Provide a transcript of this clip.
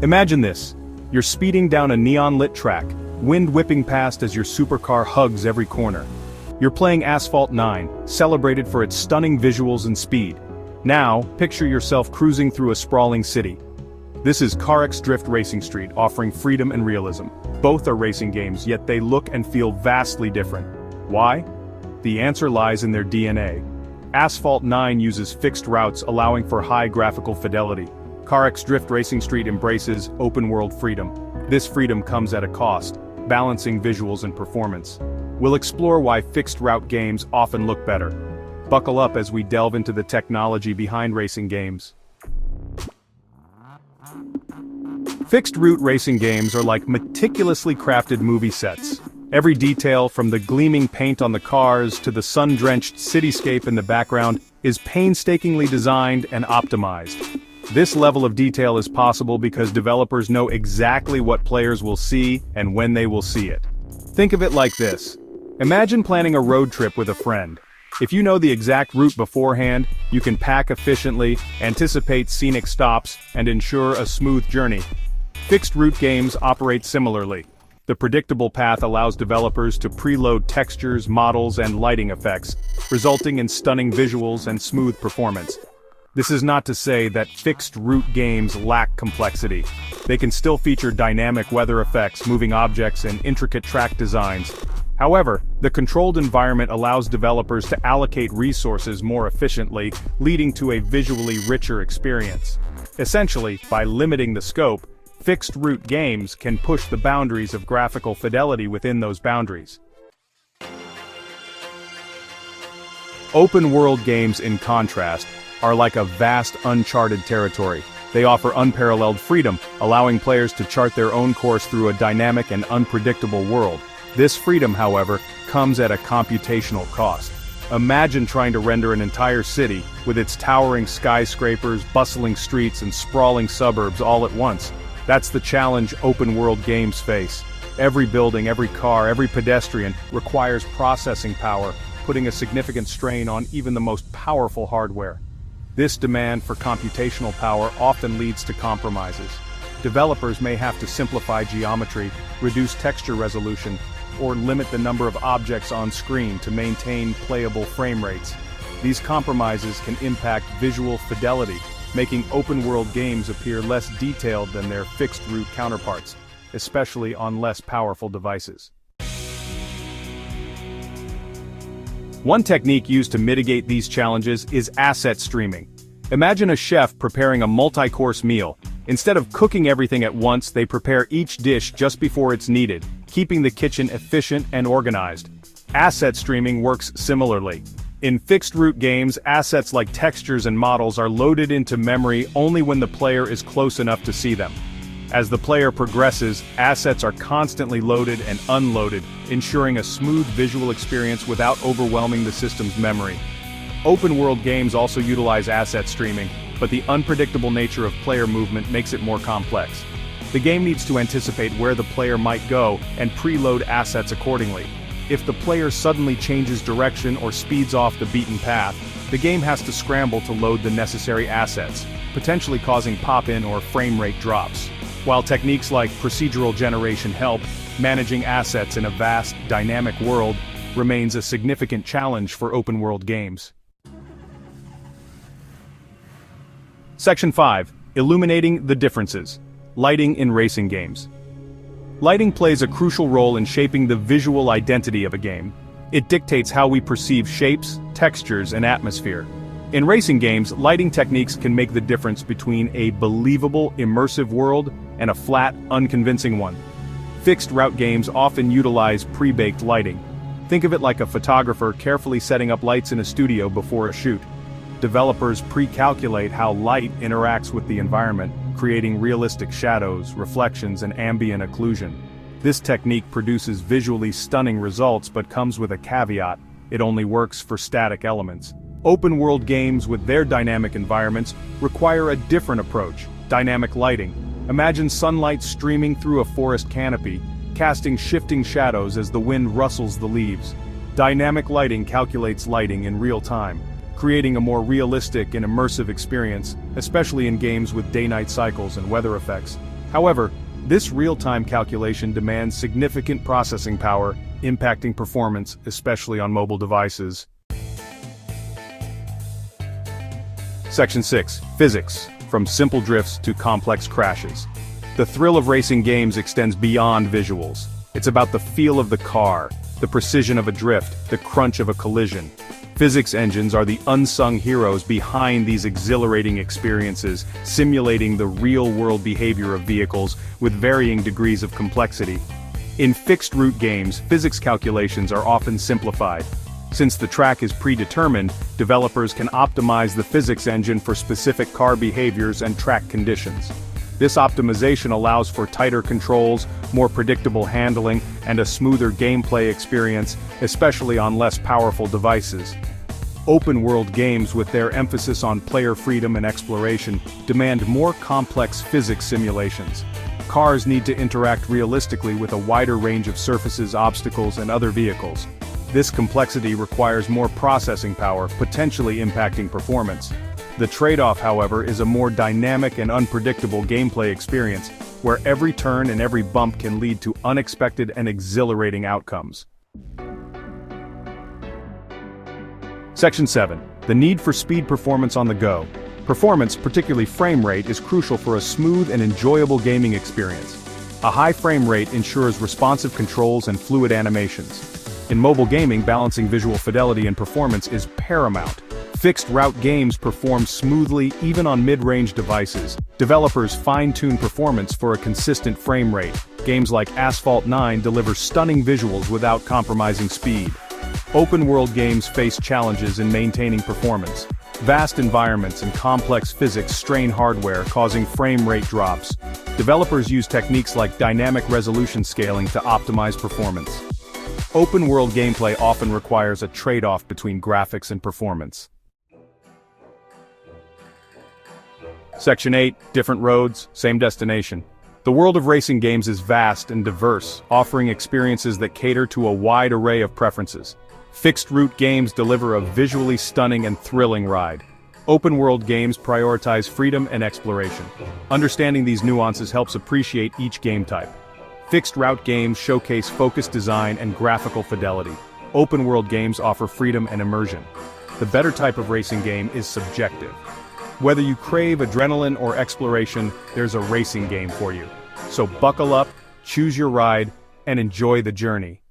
Imagine this. You're speeding down a neon-lit track, wind whipping past as your supercar hugs every corner. You're playing Asphalt 9, celebrated for its stunning visuals and speed. Now, picture yourself cruising through a sprawling city. This is CarX Street, offering freedom and realism. Both are racing games, yet they look and feel vastly different. Why? The answer lies in their DNA. Asphalt 9 uses fixed routes, allowing for high graphical fidelity. CarX Street embraces open-world freedom. This freedom comes at a cost, balancing visuals and performance. We'll explore why fixed-route games often look better. Buckle up as we delve into the technology behind racing games. Fixed-route racing games are like meticulously crafted movie sets. Every detail, from the gleaming paint on the cars to the sun-drenched cityscape in the background, is painstakingly designed and optimized. This level of detail is possible because developers know exactly what players will see and when they will see it. Think of it like this. Imagine planning a road trip with a friend. If you know the exact route beforehand, you can pack efficiently, anticipate scenic stops, and ensure a smooth journey. Fixed-route games operate similarly. The predictable path allows developers to preload textures, models, and lighting effects, resulting in stunning visuals and smooth performance. This is not to say that fixed-route games lack complexity. They can still feature dynamic weather effects, moving objects, and intricate track designs. However, the controlled environment allows developers to allocate resources more efficiently, leading to a visually richer experience. Essentially, by limiting the scope, fixed-route games can push the boundaries of graphical fidelity within those boundaries. Open-world games, in contrast, are like a vast uncharted territory. They offer unparalleled freedom, allowing players to chart their own course through a dynamic and unpredictable world. This freedom, however, comes at a computational cost. Imagine trying to render an entire city, with its towering skyscrapers, bustling streets, and sprawling suburbs all at once. That's the challenge open-world games face. Every building, every car, every pedestrian requires processing power, putting a significant strain on even the most powerful hardware. This demand for computational power often leads to compromises. Developers may have to simplify geometry, reduce texture resolution, or limit the number of objects on screen to maintain playable frame rates. These compromises can impact visual fidelity, making open-world games appear less detailed than their fixed-route counterparts, especially on less powerful devices. One technique used to mitigate these challenges is asset streaming. Imagine a chef preparing a multi-course meal. Instead of cooking everything at once, they prepare each dish just before it's needed, keeping the kitchen efficient and organized. Asset streaming works similarly. In fixed-route games, assets like textures and models are loaded into memory only when the player is close enough to see them. As the player progresses, assets are constantly loaded and unloaded, ensuring a smooth visual experience without overwhelming the system's memory. Open-world games also utilize asset streaming, but the unpredictable nature of player movement makes it more complex. The game needs to anticipate where the player might go and preload assets accordingly. If the player suddenly changes direction or speeds off the beaten path, the game has to scramble to load the necessary assets, potentially causing pop-in or frame rate drops. While techniques like procedural generation help, managing assets in a vast, dynamic world remains a significant challenge for open-world games. Section 5. Illuminating the differences. Lighting in racing games. Lighting plays a crucial role in shaping the visual identity of a game. It dictates how we perceive shapes, textures, and atmosphere. In racing games, lighting techniques can make the difference between a believable, immersive world and a flat, unconvincing one. Fixed-route games often utilize pre-baked lighting. Think of it like a photographer carefully setting up lights in a studio before a shoot. Developers pre-calculate how light interacts with the environment, creating realistic shadows, reflections, and ambient occlusion. This technique produces visually stunning results but comes with a caveat: it only works for static elements. Open-world games with their dynamic environments require a different approach: dynamic lighting. Imagine sunlight streaming through a forest canopy, casting shifting shadows as the wind rustles the leaves. Dynamic lighting calculates lighting in real time, creating a more realistic and immersive experience, especially in games with day-night cycles and weather effects. However, this real-time calculation demands significant processing power, impacting performance, especially on mobile devices. Section 6. Physics. From simple drifts to complex crashes. The thrill of racing games extends beyond visuals. It's about the feel of the car, the precision of a drift, the crunch of a collision. Physics engines are the unsung heroes behind these exhilarating experiences, simulating the real-world behavior of vehicles with varying degrees of complexity. In fixed-route games, physics calculations are often simplified. Since the track is predetermined, developers can optimize the physics engine for specific car behaviors and track conditions. This optimization allows for tighter controls, more predictable handling, and a smoother gameplay experience, especially on less powerful devices. Open-world games, with their emphasis on player freedom and exploration, demand more complex physics simulations. Cars need to interact realistically with a wider range of surfaces, obstacles, and other vehicles. This complexity requires more processing power, potentially impacting performance. The trade-off, however, is a more dynamic and unpredictable gameplay experience, where every turn and every bump can lead to unexpected and exhilarating outcomes. Section 7. The need for speed performance on the go. Performance, particularly frame rate, is crucial for a smooth and enjoyable gaming experience. A high frame rate ensures responsive controls and fluid animations. In mobile gaming, balancing visual fidelity and performance is paramount. Fixed-route games perform smoothly even on mid-range devices. Developers fine-tune performance for a consistent frame rate. Games like Asphalt 9 deliver stunning visuals without compromising speed. Open-world games face challenges in maintaining performance. Vast environments and complex physics strain hardware, causing frame rate drops. Developers use techniques like dynamic resolution scaling to optimize performance. Open-world gameplay often requires a trade-off between graphics and performance. Section 8. Different roads, same destination. The world of racing games is vast and diverse, offering experiences that cater to a wide array of preferences. Fixed-route games deliver a visually stunning and thrilling ride. Open-world games prioritize freedom and exploration. Understanding these nuances helps appreciate each game type. Fixed-route games showcase focused design and graphical fidelity. Open-world games offer freedom and immersion. The better type of racing game is subjective. Whether you crave adrenaline or exploration, there's a racing game for you. So buckle up, choose your ride, and enjoy the journey.